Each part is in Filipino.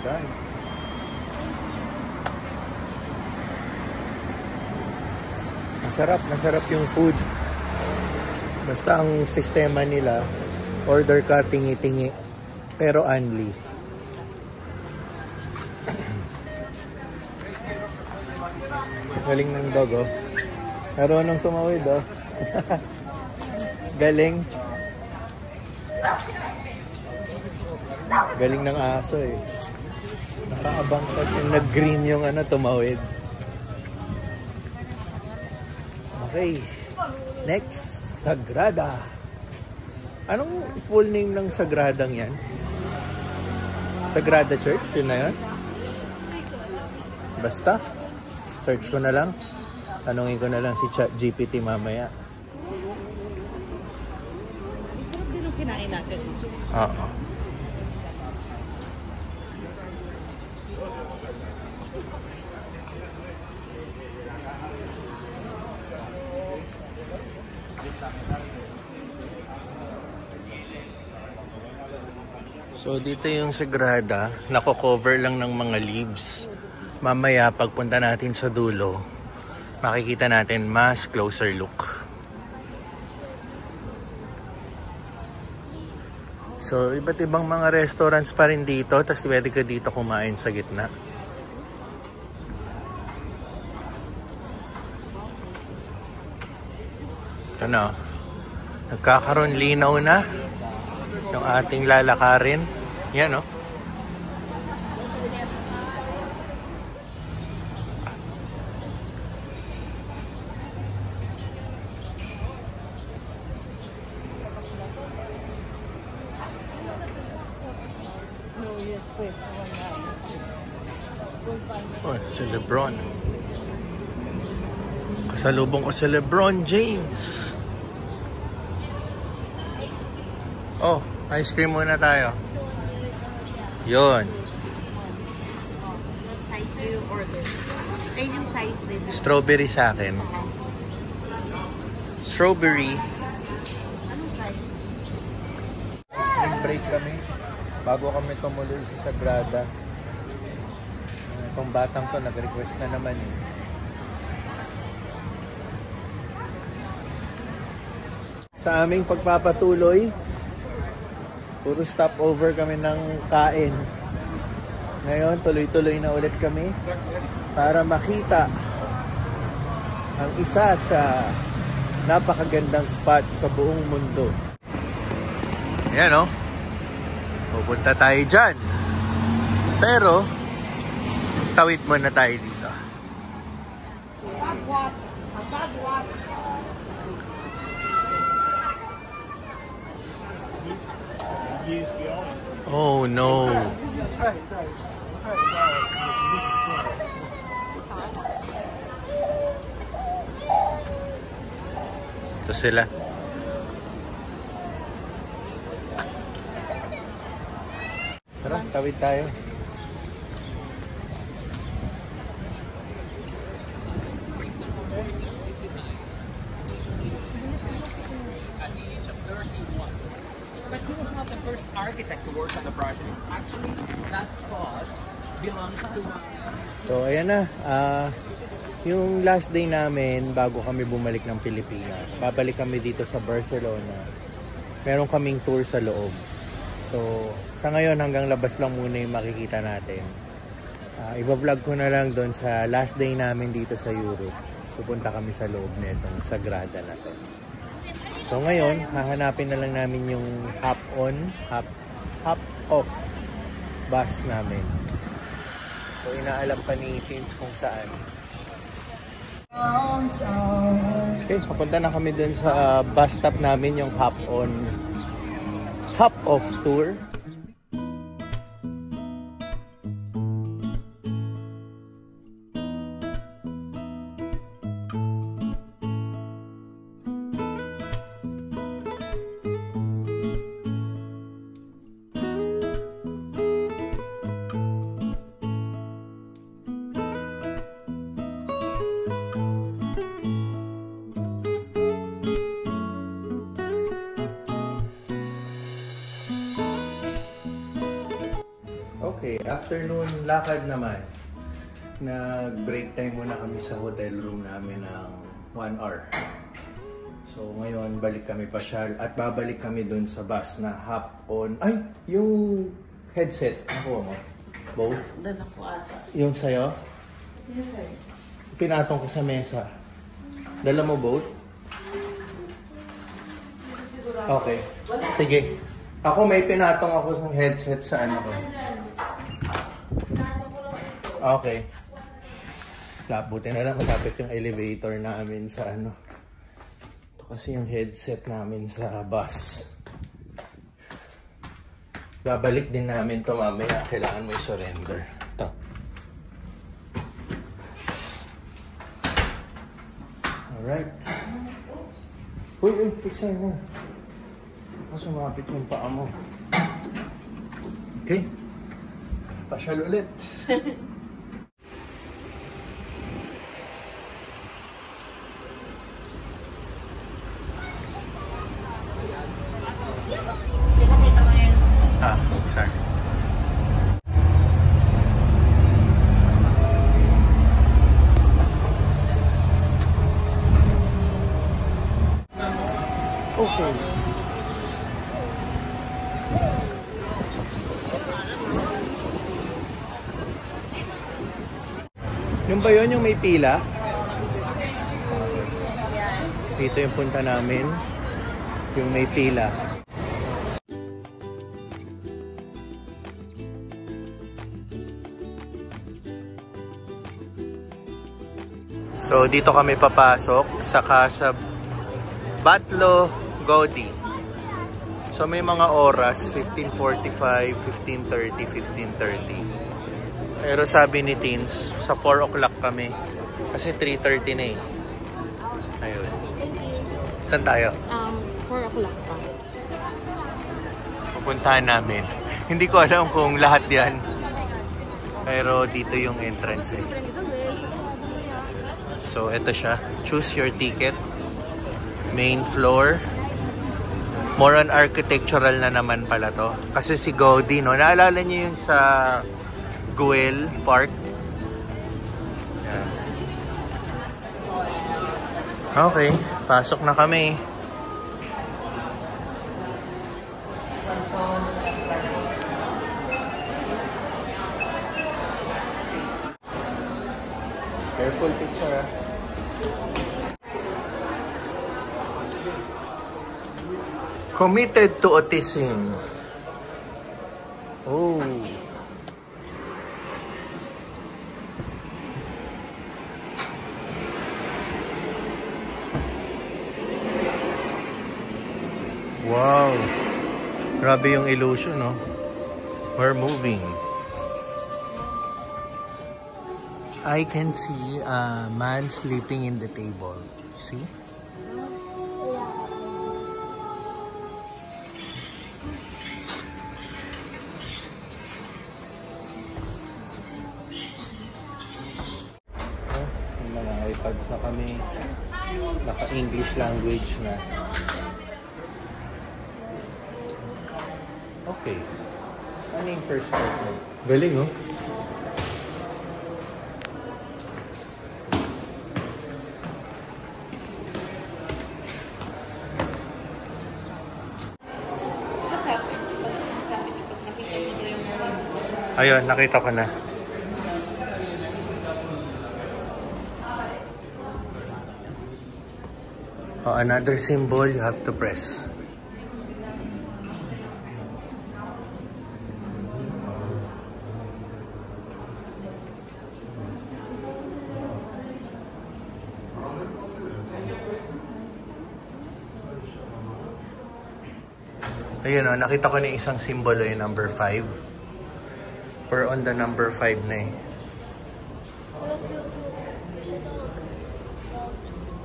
guys. Masarap yung food. Basta ang sistema nila, order ka, tingi-tingi. Pero only. Galing ng dog, oh. Marunong tumawid, oh. Galing. Galing ng aso, eh. Nakaabang pa yung nag-green yung tumawid. Okay. Next, Sagrada. Anong full name ng Sagradang yan? Sagrada Church? Yun na yun? Basta. Search ko na lang. Tanungin ko na lang si ChatGPT mamaya. Sarap din ang kinain natin. Oo. So dito yung Sagrada, nako-cover lang ng mga leaves. Mamaya pagpunta natin sa dulo, makikita natin mas closer look. So iba't ibang mga restaurants pa rin dito, tapos pwede ka dito kumain sa gitna. Ito na, nagkakaroon linaw na yung ating lalakarin. Yan, oh. Oh, si Lebron. Kasalubong ko si Lebron James. Oh, ice cream muna tayo. Yun. What size do you order? Ay, yung size din. Strawberry sa akin. Strawberry. Anong size? Ice cream break kami. Bago kami tumuloy sa Sagrada. Itong batang to nag-request na naman eh. Sa aming pagpapatuloy, puro stopover kami ng kain. Ngayon, tuloy-tuloy na ulit kami para makita ang isa sa napakagandang spot sa buong mundo. Ayan, oh. Pupunta tayo dyan. Pero, tawid muna tayo dito. Oh no. Ito sila. Tara, tawid tayo. But he was not the first architect to work on the project. Actually, that plot belongs to... So, ayan na. Yung last day namin bago kami bumalik ng Pilipinas, babalik kami dito sa Barcelona. Meron kaming tour sa loob. So, sa ngayon hanggang labas lang muna yung makikita natin. Iba-vlog ko na lang doon sa last day namin dito sa Europe. Pupunta kami sa loob nitong Sagrada na to. So ngayon, hahanapin na lang namin yung hop-on, hop-off bus namin. So inaalam pa ni Tins kung saan. Okay, papunta na kami dun sa bus stop namin, yung hop-on, hop-off tour. Okay, afternoon lakad naman. Nag-break time muna kami sa hotel room namin ng 1 hour. So ngayon balik kami pasyal at babalik kami dun sa bus na hop on. Ay, yung headset. Nakuha mo? Both? Dala ko ata. Yung sa'yo? Yes, sir. Pinatong ko sa mesa. Dala mo both? Okay. Sige. Ako may pinatong ako ng headset sa ano ko. Okay. Buti na lang matapit yung elevator namin sa ano. Ito kasi yung headset namin sa bus. Babalik din namin ito mamaya. Kailangan mo i-surrender. Ito. Alright. Uy, fixin mo. Sumapit yung paa mo. Okay. Pasyal ulit. Sorry. Okay. Yung ba yun, yung may pila? Dito yung punta namin. Yung may pila. So dito kami papasok sa Casa Batlló Gaudí. So may mga oras, 15:45, 15:30, 15:30. Pero sabi ni Teens, sa 4 o'clock kami. Kasi 3:30 na eh. Ayun. Saan tayo? 4 o'clock pa. Pupuntahan namin. Hindi ko alam kung lahat yan. Pero dito yung entrance eh. So ito siya. Choose your ticket. Main floor. More on architectural na naman pala to. Kasi si Gaudí, no? Naalala niyo yung sa Güell Park? Yan. Okay. Pasok na kami. Careful picture. Committed to autism. Oh. Wow. Grabe yung illusion, no? We're moving. I can see a man sleeping in the table. See? May mga iPads na kami. Naka-English language na. Okay. Ano yung first part mo? Galing, oh. Ayun, nakita ko na. Oh, another symbol you have to press. Ayun, oh, nakita ko na isang symbol, yung number 5. We're on the number 5 na eh.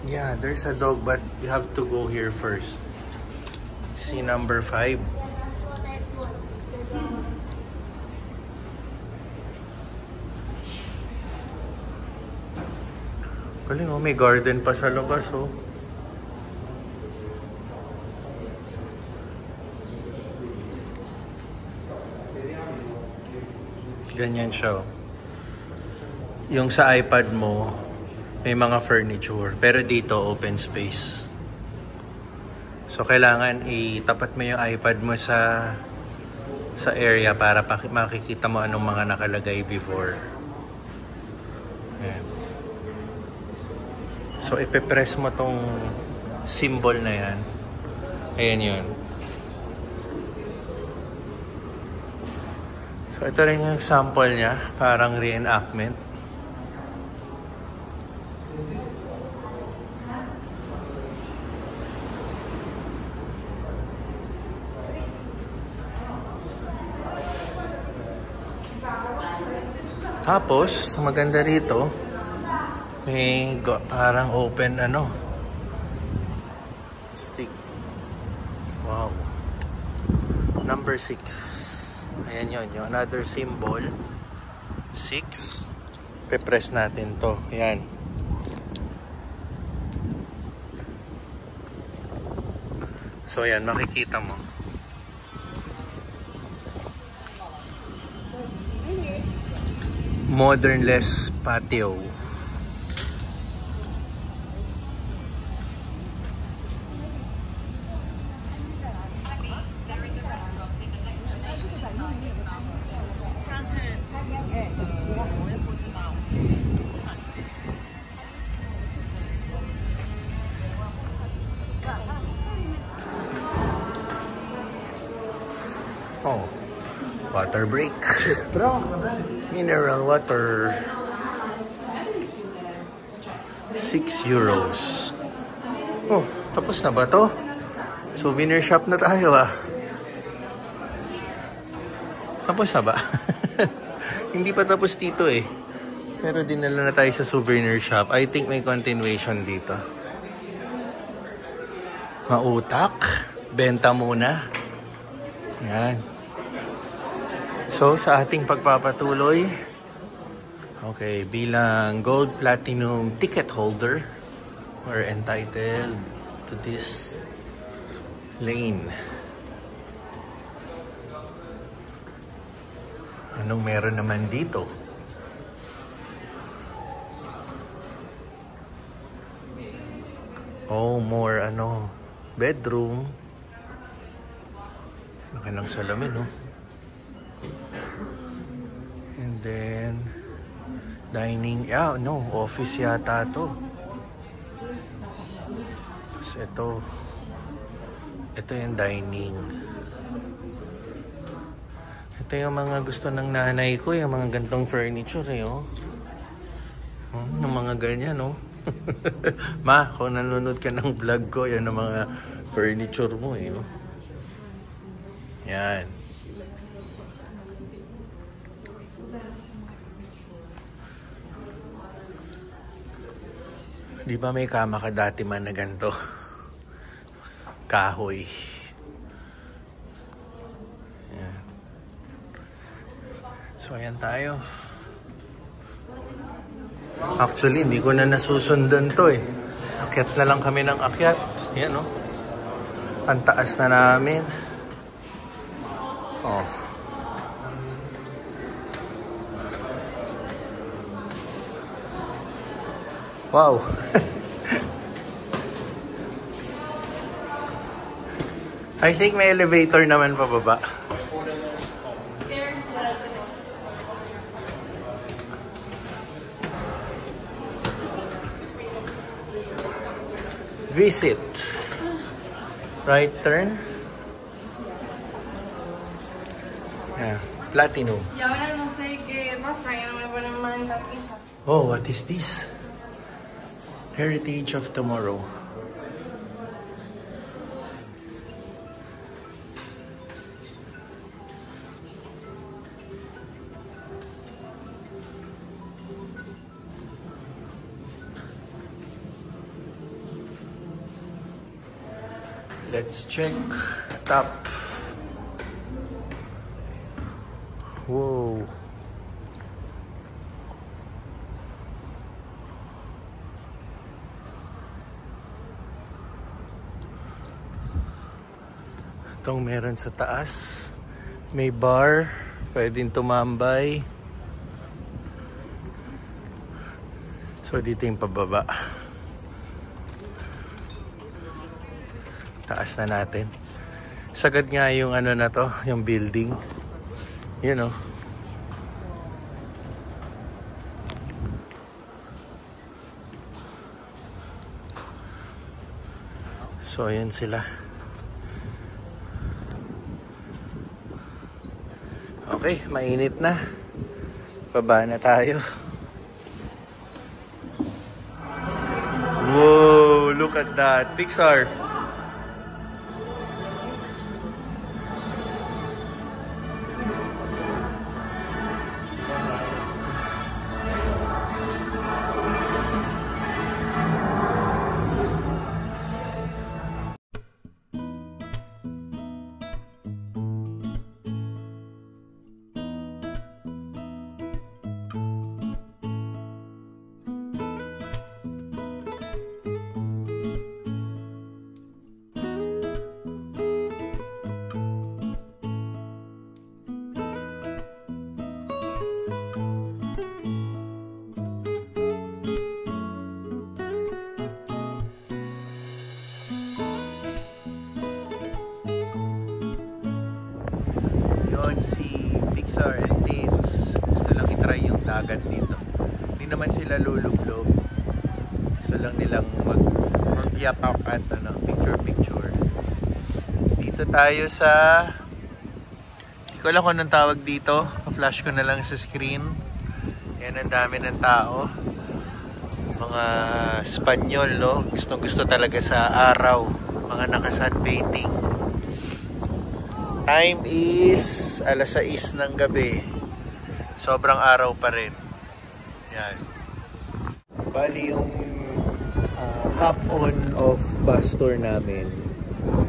Yeah, there's a dog, but you have to go here first. See number 5. Galing, oh, may garden pa sa labas, oh. Ganyan siya. Yung sa iPad mo, may mga furniture. Pero dito, open space. So, kailangan itapat mo yung iPad mo sa area para makikita mo anong mga nakalagay before. Ayan. So, ipipress mo tong symbol na yan. Ayan yun. So, ito rin yung sample niya. Parang reenactment. Tapos, maganda rito, may parang open stick. Wow. Number 6. Ayan yun, yung another symbol. 6. Pe-press natin to. Ayan. So, ayan, makikita mo. Modernless patio. Oh, water break. Mineral water. 6 euros. Oh, tapos na ba to? Souvenir shop na tayo Tapos na ba? Hindi pa tapos dito Pero dinala na tayo sa souvenir shop. I think may continuation dito. Mautak. Benta muna. Yan. So, sa ating pagpapatuloy, okay, bilang Gold Platinum ticket holder, we're entitled to this lane. Anong meron naman dito? Oh, more bedroom. Laki ng salamin, And then, dining. Office yata to. Tapos ito yung dining. Ito yung mga gusto ng nanay ko, yung mga gantong furniture, yung mga ganyan, Ma, kung nanonood ka ng vlog ko, yan ang mga furniture mo, Yan. Di ba may kama ka dati man na ganito? Kahoy. Yan. So, ayan tayo. Actually, hindi ko na nasusundan to Akyat na lang kami ng akyat. Yan, Ang taas na namin. Oh. Wow. I think may elevator naman pababa. Visit. Right turn. Yeah, Platinum. Oh, what is this? Heritage of Tomorrow. Let's check top. Whoa. Itong meron sa taas. May bar. Pwedeng tumambay. So dito yung pababa. Taas na natin. Sagad nga yung ano na to, yung building. You know. So ayan sila. Okay, mainit na. Baba na tayo. Whoa, look at that. Pixar. Si Pixar and Teens gusto lang itry yung dagat dito. Hindi naman sila lulublog. Gusto lang nilang mag-yapak at picture. Dito tayo sa, hindi ko alam kung anong tawag dito. Pa-flash ko na lang sa screen. Yan, ang dami ng tao. Mga Espanyol, no? Gusto talaga sa araw. Mga naka-sunbathing. Time is alas 6 ng gabi. Sobrang araw pa rin. Yan. Bali yung hop-on of bus tour namin.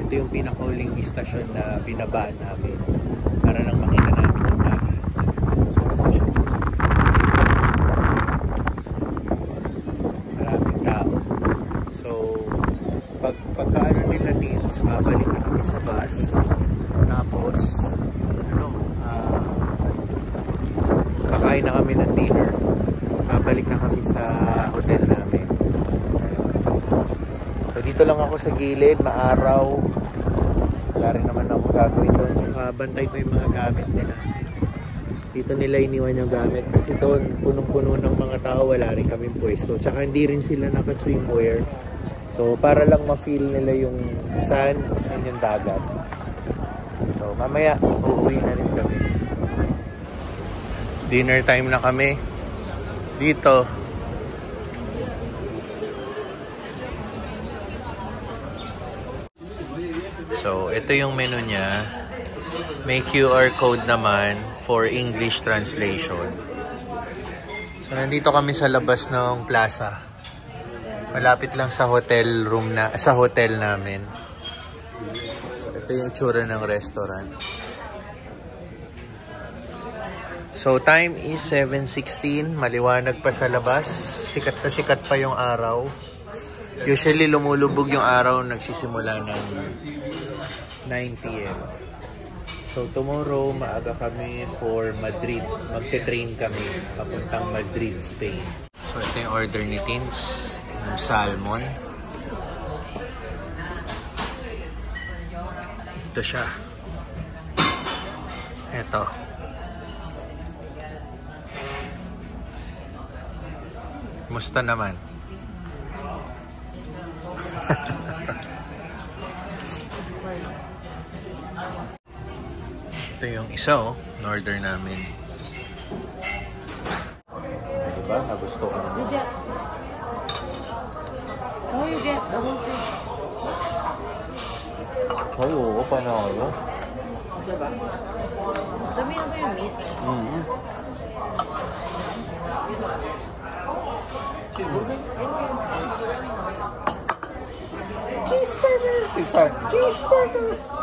Ito yung pinakauling istasyon na binabaan namin. Para lang makita namin yung dagat. Maraming tao. So, pagkaano nila Teens, mabalik na kami sa bus. Tapos, kakain na kami ng dinner. Babalik na kami sa hotel namin. So, dito lang ako sa gilid, maaraw. Wala rin naman ako gagawin doon. Saka bantay ko yung mga gamit nila. Dito nila iniwan yung gamit. Kasi doon, punong-puno ng mga tao, wala rin kaming pwesto. Tsaka hindi rin sila naka-swimwear. So, para lang ma-feel nila yung saan and yung dagat. So, mamaya, uuwi na rin kami. Dinner time na kami. Dito. So, ito yung menu niya. May QR code naman for English translation. So, nandito kami sa labas ng plaza. Malapit lang sa hotel room sa hotel namin. Ito yung itsura ng restaurant. So, time is 7:16. Maliwanag pa sa labas. Sikat na sikat pa yung araw. Usually, lumulubog yung araw. Nagsisimula ng 9 p.m. So, tomorrow, maaga kami for Madrid. Magte-train kami papuntang Madrid, Spain. So, ito yung order ni Teens. Yung salmon. Ito siya. Ito. Musta naman? Ito yung isa, oh. In-order namin. Diba? Gusto ko naman. Oh, you get the whole thing. Ay, oo, panalo. Diba? Dami na ba yung meat? Mm-hmm. Cheeseburger! Cheeseburger!